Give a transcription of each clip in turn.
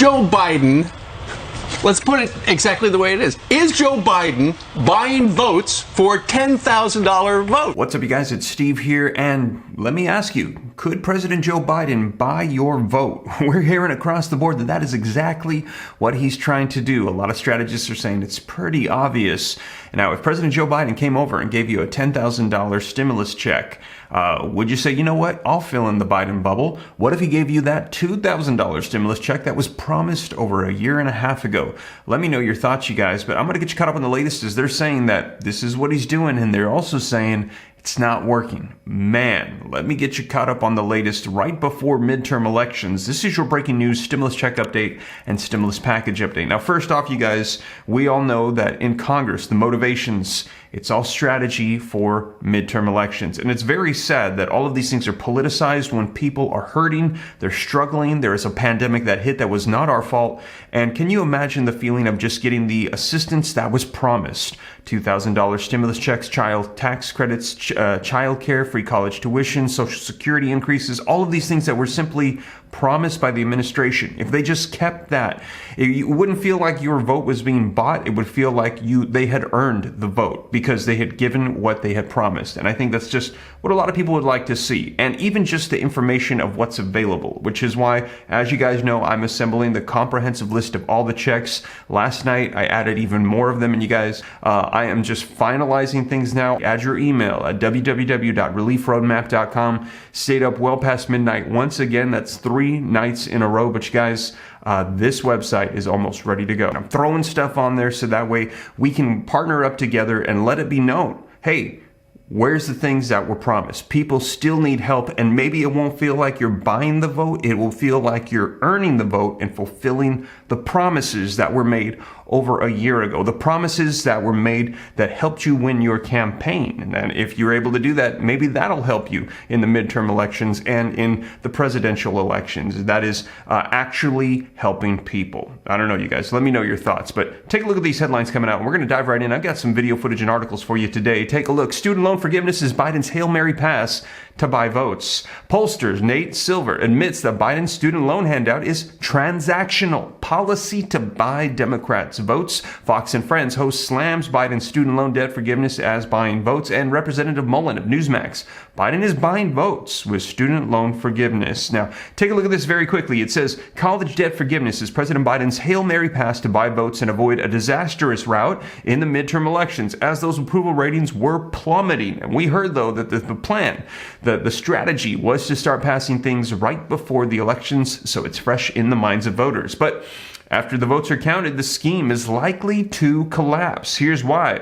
Joe Biden, let's put it exactly the way it is Joe Biden buying votes for a $10,000 vote? What's up, you guys? It's Steve here, and let me ask you, could President Joe Biden buy your vote? We're hearing across the board that that is exactly what he's trying to do. A lot of strategists are saying it's pretty obvious. Now, if President Joe Biden came over and gave you a $10,000 stimulus check, would you say, you know what, I'll fill in the Biden bubble? What if he gave you that $2,000 stimulus check that was promised over a year and a half ago? Let me know your thoughts, you guys, but I'm going to get you caught up on the latest as they're saying that this is what he's doing, and they're also saying it's not working. Man, let me get you caught up on the latest right before midterm elections. This is your breaking news stimulus check update and stimulus package update. Now, first off, you guys, we all know that in Congress, the motivations, it's all strategy for midterm elections. And it's very sad that all of these things are politicized when people are hurting, they're struggling. There is a pandemic that hit that was not our fault. And can you imagine the feeling of just getting the assistance that was promised? $2,000 stimulus checks, child tax credits, child care, free college tuition, Social Security increases, all of these things that were simply promised by the administration. If they just kept that, it wouldn't feel like your vote was being bought. It would feel like they had earned the vote because they had given what they had promised. And I think that's just what a lot of people would like to see. And even just the information of what's available, which is why, as you guys know, I'm assembling the comprehensive list of all the checks. Last night, I added even more of them. And you guys, I am just finalizing things now. Add your email at www.reliefroadmap.com. Stayed up well past midnight. Once again, that's 3 nights in a row. But you guys, this website is almost ready to go. I'm throwing stuff on there so that way we can partner up together and let it be known. Hey, where's the things that were promised? People still need help, and maybe it won't feel like you're buying the vote. It will feel like you're earning the vote and fulfilling the promises that were made over a year ago. The promises that were made that helped you win your campaign. And then if you're able to do that, maybe that'll help you in the midterm elections and in the presidential elections. That is actually helping people. I don't know, you guys. Let me know your thoughts. But take a look at these headlines coming out. And we're going to dive right in. I've got some video footage and articles for you today. Take a look. Student loan forgiveness is Biden's Hail Mary pass to buy votes. Pollsters Nate Silver admits that Biden's student loan handout is transactional policy to buy Democrats' votes. Fox and Friends host slams Biden's student loan debt forgiveness as buying votes. And Representative Mullen of Newsmax, Biden is buying votes with student loan forgiveness. Now, take a look at this very quickly. It says college debt forgiveness is President Biden's Hail Mary pass to buy votes and avoid a disastrous rout in the midterm elections, as those approval ratings were plummeting. And we heard, though, that the plan, the strategy was to start passing things right before the elections so it's fresh in the minds of voters. But after the votes are counted, the scheme is likely to collapse. Here's why.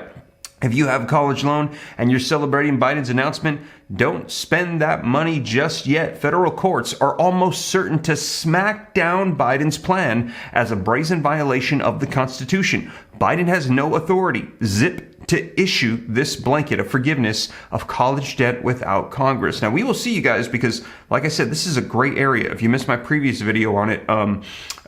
If you have a college loan and you're celebrating Biden's announcement, don't spend that money just yet. Federal courts are almost certain to smack down Biden's plan as a brazen violation of the Constitution. Biden has no authority, zip, to issue this blanket of forgiveness of college debt without Congress. Now, we will see, you guys, because, like I said, this is a gray area. If you missed my previous video on it,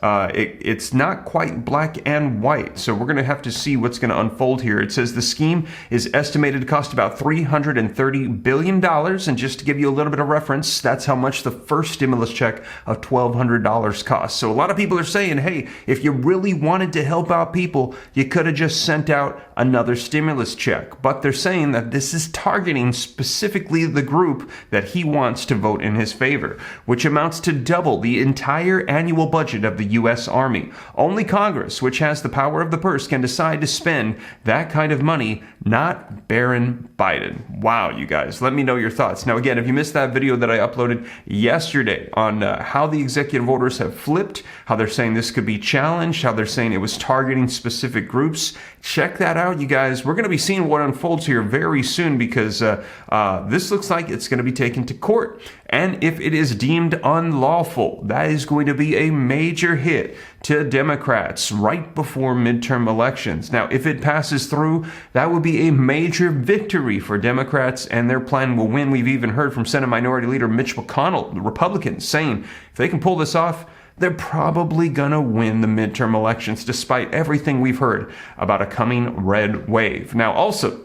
it's not quite black and white. So we're going to have to see what's going to unfold here. It says the scheme is estimated to cost about $330 billion. And just to give you a little bit of reference, that's how much the first stimulus check of $1,200 cost. So a lot of people are saying, hey, if you really wanted to help out people, you could have just sent out another stimulus check. But they're saying that this is targeting specifically the group that he wants to vote in his favor, which amounts to double the entire annual budget of the U.S. Army. Only Congress, which has the power of the purse, can decide to spend that kind of money, not Baron Biden. Wow, you guys, let me know your thoughts. Now, again, if you missed that video that I uploaded yesterday on how the executive orders have flipped, how they're saying this could be challenged, how they're saying it was targeting specific groups, check that out, you guys. We're going to be seeing what unfolds here very soon because this looks like it's going to be taken to court. And if it is deemed unlawful, that is going to be a major hit to Democrats right before midterm elections. Now, if it passes through, that would be a major victory for Democrats, and their plan will win. We've even heard from Senate Minority Leader Mitch McConnell, the Republicans, saying if they can pull this off, they're probably gonna win the midterm elections, despite everything we've heard about a coming red wave. Now, also,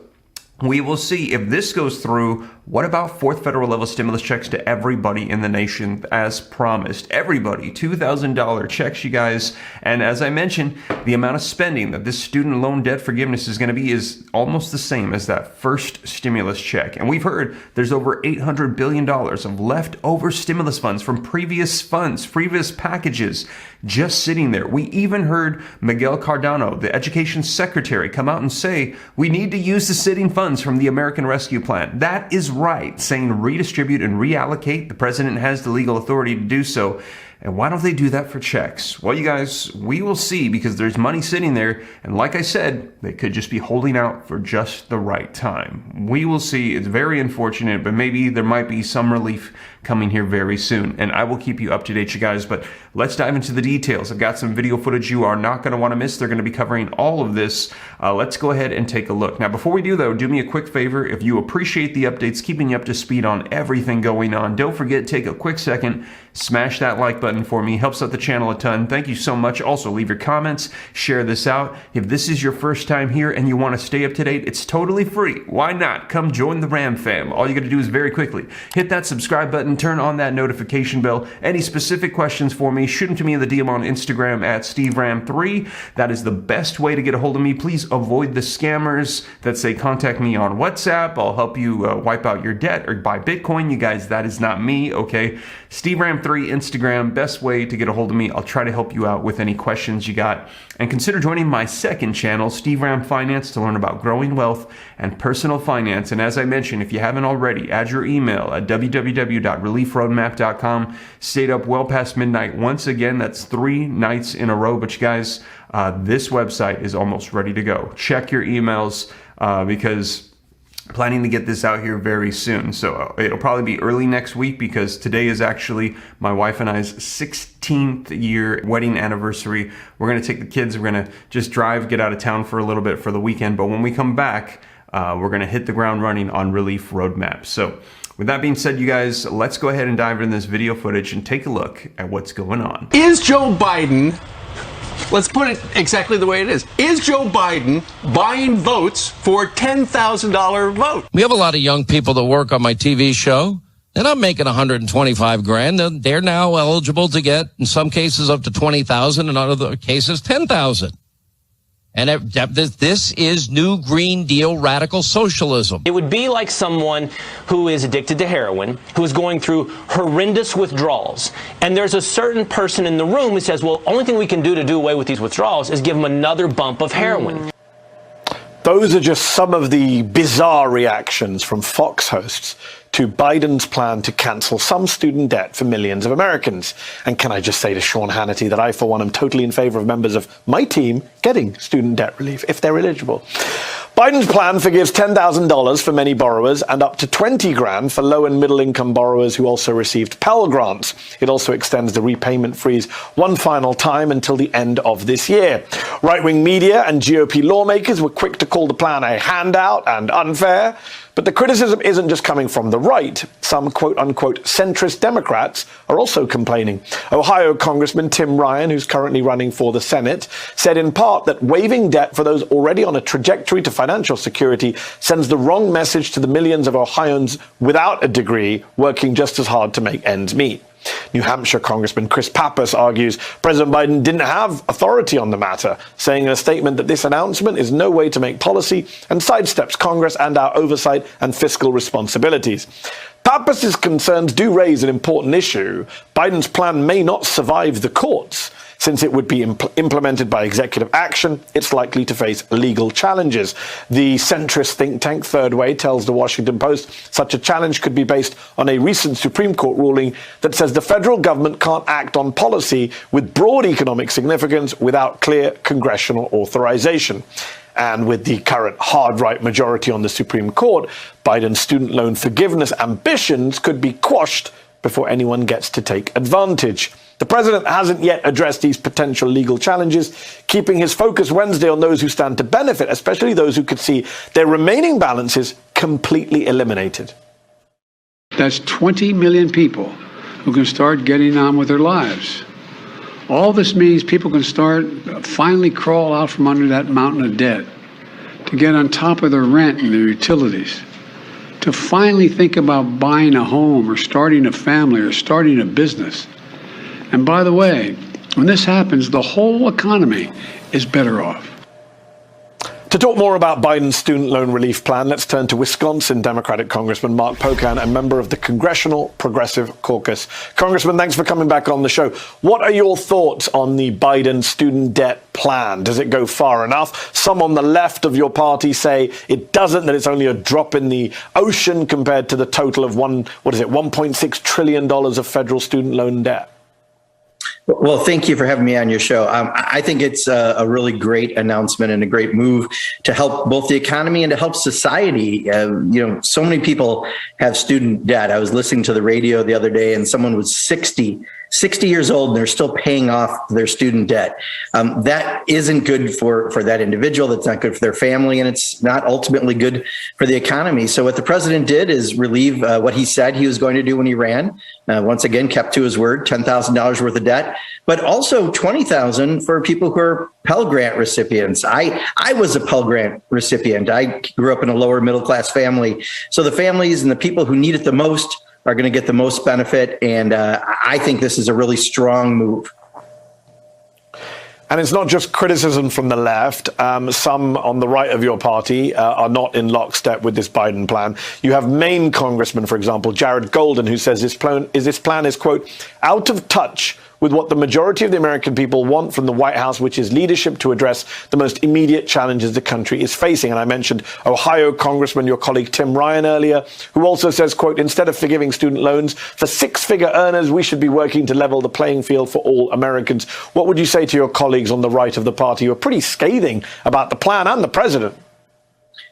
We will see if this goes through. What about fourth federal level stimulus checks to everybody in the nation as promised? Everybody, $2,000 checks, you guys. And as I mentioned, the amount of spending that this student loan debt forgiveness is going to be is almost the same as that first stimulus check. And we've heard there's over $800 billion of leftover stimulus funds from previous packages just sitting there. We even heard Miguel Cardano, the education secretary, come out and say, we need to use the sitting funds from the American Rescue Plan. That is right, saying redistribute and reallocate. The president has the legal authority to do so. And why don't they do that for checks? Well, you guys, we will see, because there's money sitting there. And like I said, they could just be holding out for just the right time. We will see. It's very unfortunate, but maybe there might be some relief coming here very soon. And I will keep you up to date, you guys. But let's dive into the details. I've got some video footage you are not going to want to miss. They're going to be covering all of this. Let's go ahead and take a look. Now, before we do, though, do me a quick favor. If you appreciate the updates, keeping you up to speed on everything going on, don't forget, take a quick second, smash that like button for me. Helps out the channel a ton. Thank you so much. Also, leave your comments, share this out. If this is your first time here and you want to stay up to date, it's totally free. Why not? Come join the Ram fam. All you got to do is very quickly hit that subscribe button, turn on that notification bell. Any specific questions for me, shoot them to me in the DM on Instagram at SteveRam3. That is the best way to get a hold of me. Please avoid the scammers that say contact me on WhatsApp. I'll help you wipe out your debt or buy Bitcoin. You guys, that is not me, okay? SteveRam3 Instagram, best way to get a hold of me. I'll try to help you out with any questions you got. And consider joining my second channel, Steve Ram Finance, to learn about growing wealth and personal finance. And as I mentioned, if you haven't already, add your email at www.reliefroadmap.com. Stayed up well past midnight once again. That's 3 nights in a row. But you guys, this website is almost ready to go. Check your emails because planning to get this out here very soon. So it'll probably be early next week, because today is actually my wife and I's 16th year wedding anniversary. We're going to take the kids. We're going to just drive, get out of town for a little bit for the weekend. But when we come back, we're going to hit the ground running on Relief Roadmap. So with that being said, you guys, let's go ahead and dive into this video footage and take a look at what's going on. Is Joe Biden, let's put it exactly the way it is Joe Biden buying votes for $10,000 vote? We have a lot of young people that work on my TV show. They're not making 125 grand. They're now eligible to get, in some cases, up to 20,000, in other cases, 10,000. And this is new Green Deal radical socialism. It would be like someone who is addicted to heroin, who is going through horrendous withdrawals. And there's a certain person in the room who says, well, only thing we can do to do away with these withdrawals is give them another bump of heroin. Those are just some of the bizarre reactions from Fox hosts to Biden's plan to cancel some student debt for millions of Americans. And can I just say to Sean Hannity that I, for one, am totally in favor of members of my team getting student debt relief if they're eligible. Biden's plan forgives $10,000 for many borrowers and up to 20 grand for low and middle income borrowers who also received Pell Grants. It also extends the repayment freeze one final time until the end of this year. Right-wing media and GOP lawmakers were quick to call the plan a handout and unfair. But the criticism isn't just coming from the right. Some quote-unquote centrist Democrats are also complaining. Ohio Congressman Tim Ryan, who's currently running for the Senate, said in part that waiving debt for those already on a trajectory to financial security sends the wrong message to the millions of Ohioans without a degree working just as hard to make ends meet. New Hampshire Congressman Chris Pappas argues President Biden didn't have authority on the matter, saying in a statement that this announcement is no way to make policy and sidesteps Congress and our oversight and fiscal responsibilities. Pappas's concerns do raise an important issue. Biden's plan may not survive the courts. Since it would be implemented by executive action, it's likely to face legal challenges. The centrist think tank Third Way tells the Washington Post such a challenge could be based on a recent Supreme Court ruling that says the federal government can't act on policy with broad economic significance without clear congressional authorization. And with the current hard right majority on the Supreme Court, Biden's student loan forgiveness ambitions could be quashed before anyone gets to take advantage. The president hasn't yet addressed these potential legal challenges, keeping his focus Wednesday on those who stand to benefit, especially those who could see their remaining balances completely eliminated. That's 20 million people who can start getting on with their lives. All this means people can start finally crawl out from under that mountain of debt. to get on top of their rent and their utilities, to finally think about buying a home or starting a family or starting a business. And by the way, when this happens, the whole economy is better off. To talk more about Biden's student loan relief plan, let's turn to Wisconsin Democratic Congressman Mark Pocan, a member of the Congressional Progressive Caucus. Congressman, thanks for coming back on the show. What are your thoughts on the Biden student debt plan? Does it go far enough? Some on the left of your party say it doesn't, that it's only a drop in the ocean compared to the total of $1.6 trillion of federal student loan debt. Well, thank you for having me on your show. I think it's a really great announcement and a great move to help both the economy and to help society. So many people have student debt. I was listening to the radio the other day and someone was 60 years old and they're still paying off their student debt. That isn't good for that individual. That's not good for their family. And it's not ultimately good for the economy. So what the president did is relieve what he said he was going to do when he ran. Once again, kept to his word, $10,000 worth of debt, but also $20,000 for people who are Pell Grant recipients. I was a Pell Grant recipient. I grew up in a lower middle class family. So the families and the people who need it the most are going to get the most benefit. And I think this is a really strong move. And it's not just criticism from the left. Some on the right of your party are not in lockstep with this Biden plan. You have Maine Congressman, for example, Jared Golden, who says this plan is, quote, out of touch with what the majority of the American people want from the White House, which is leadership to address the most immediate challenges the country is facing. And I mentioned Ohio Congressman, your colleague Tim Ryan earlier, who also says, quote, instead of forgiving student loans for six-figure earners, we should be working to level the playing field for all Americans. What would you say to your colleagues on the right of the party who are pretty scathing about the plan and the president?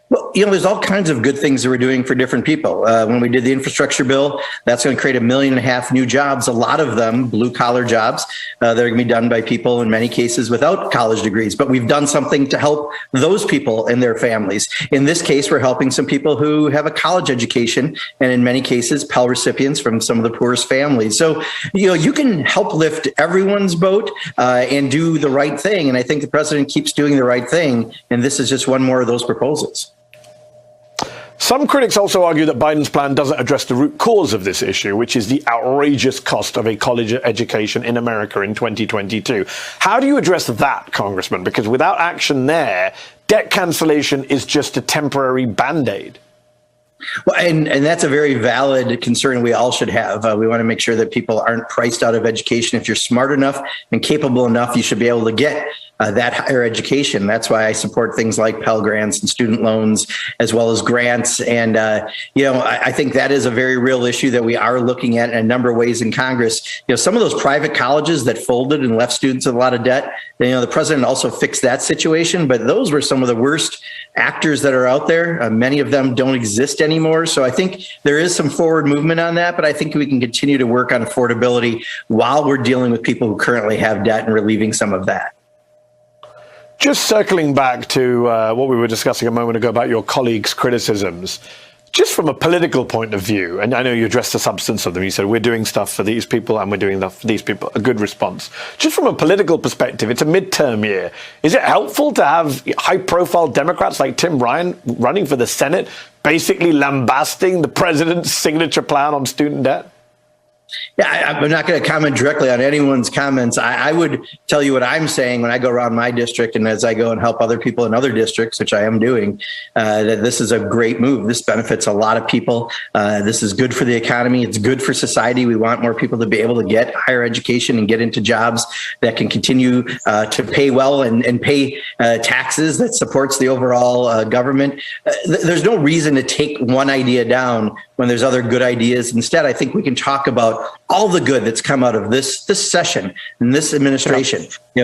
Well, there's all kinds of good things that we're doing for different people. When we did the infrastructure bill, that's going to create 1.5 million new jobs, a lot of them blue collar jobs that are going to be done by people in many cases without college degrees. But we've done something to help those people and their families. In this case, we're helping some people who have a college education and in many cases Pell recipients from some of the poorest families. So, you can help lift everyone's boat and do the right thing. And I think the president keeps doing the right thing. And this is just one more of those proposals. Some critics also argue that Biden's plan doesn't address the root cause of this issue, which is the outrageous cost of a college education in America in 2022. How do you address that, Congressman? Because without action there, debt cancellation is just a temporary Band-Aid. Well, and that's a very valid concern we all should have. We want to make sure that people aren't priced out of education. If you're smart enough and capable enough, you should be able to get that higher education. That's why I support things like Pell Grants and student loans, as well as grants. And, I think that is a very real issue that we are looking at in a number of ways in Congress. Some of those private colleges that folded and left students with a lot of debt, the president also fixed that situation, but those were some of the worst actors that are out there. Many of them don't exist anymore. So I think there is some forward movement on that, but I think we can continue to work on affordability while we're dealing with people who currently have debt and relieving some of that. Just circling back to what we were discussing a moment ago about your colleagues' criticisms, just from a political point of view, and I know you addressed the substance of them, you said we're doing stuff for these people and we're doing stuff for these people, a good response. Just from a political perspective, it's a midterm year. Is it helpful to have high-profile Democrats like Tim Ryan running for the Senate, basically lambasting the president's signature plan on student debt? Yeah, I'm not going to comment directly on anyone's comments. I would tell you what I'm saying when I go around my district and as I go and help other people in other districts, which I am doing, that this is a great move. This benefits a lot of people. This is good for the economy. It's good for society. We want more people to be able to get higher education and get into jobs that can continue to pay well and pay taxes that supports the overall government. There's no reason to take one idea down when there's other good ideas. Instead, I think we can talk about all the good that's come out of this session and this administration,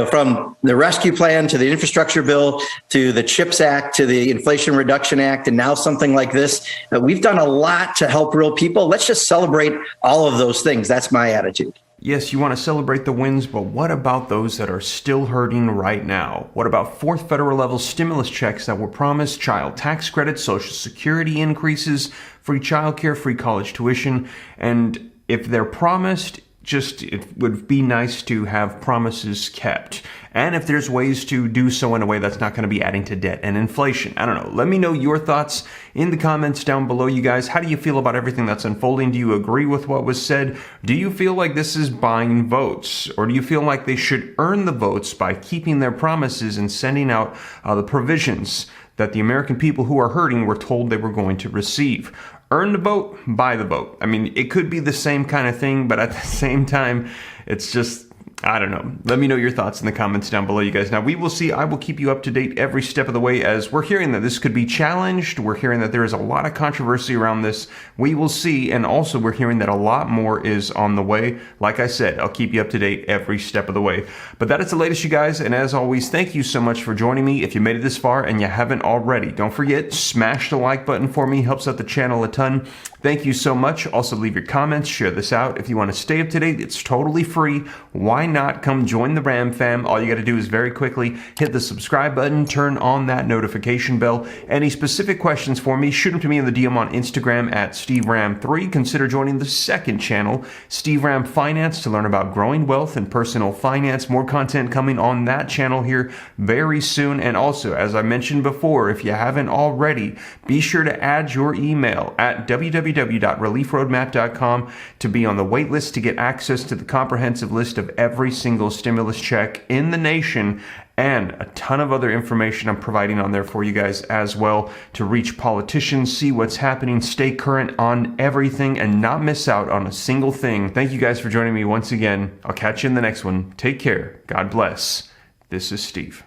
from the rescue plan to the infrastructure bill, to the CHIPS Act, to the Inflation Reduction Act, and now something like this. We've done a lot to help real people. Let's just celebrate all of those things. That's my attitude. Yes, you want to celebrate the wins, but what about those that are still hurting right now? What about fourth federal level stimulus checks that were promised, child tax credits, Social Security increases, free childcare, free college tuition? And if they're promised, it would be nice to have promises kept. and if there's ways to do so in a way that's not going to be adding to debt and inflation. I don't know. Let me know your thoughts in the comments down below, you guys. How do you feel about everything that's unfolding? Do you agree with what was said? Do you feel like this is buying votes? Or do you feel like they should earn the votes by keeping their promises and sending out the provisions that the American people who are hurting were told they were going to receive? Earn the vote, buy the vote. I mean, it could be the same kind of thing, but at the same time, it's just, I don't know. Let me know your thoughts in the comments down below, you guys. Now, we will see. I will keep you up to date every step of the way, as we're hearing that this could be challenged. We're hearing that there is a lot of controversy around this. We will see. And also, we're hearing that a lot more is on the way. Like I said, I'll keep you up to date every step of the way. But that is the latest, you guys. And as always, thank you so much for joining me. If you made it this far and you haven't already, don't forget, smash the like button for me. Helps out the channel a ton. Thank you so much. Also, leave your comments. Share this out. If you want to stay up to date, it's totally free. Why not come join the Ram fam? All you got to do is very quickly hit the subscribe button, turn on that notification bell. Any specific questions for me, shoot them to me in the DM on Instagram at SteveRam3. Consider joining the second channel, Steve Ram Finance, to learn about growing wealth and personal finance. More content coming on that channel here very soon. And also, as I mentioned before, if you haven't already, be sure to add your email at www.reliefroadmap.com to be on the wait list to get access to the comprehensive list of every single stimulus check in the nation, and a ton of other information I'm providing on there for you guys as well, to reach politicians, see what's happening, stay current on everything, and not miss out on a single thing. Thank you guys for joining me once again. I'll catch you in the next one. Take care. God bless. This is Steve.